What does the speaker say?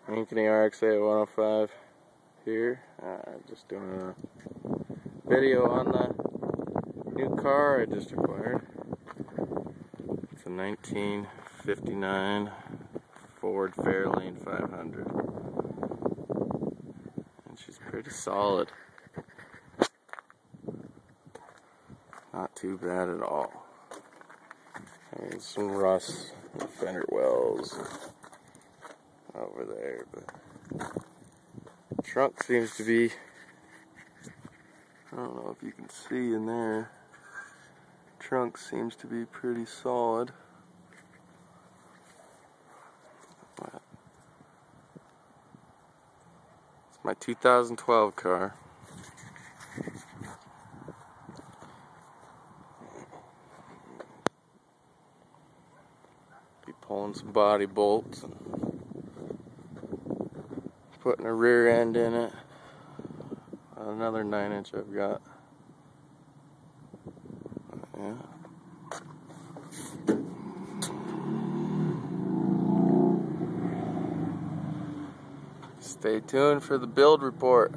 Ankeny RX-8 105 here. Just doing a video on the new car I just acquired. It's a 1959 Ford Fairlane 500. And she's pretty solid. Not too bad at all. I mean, some rust in the fender wells over there, but the trunk seems to be, I don't know if you can see in there, trunk seems to be pretty solid. It's my 2012 car. Be pulling some body bolts and putting a rear end in it. Another 9-inch I've got. Yeah. Stay tuned for the build report.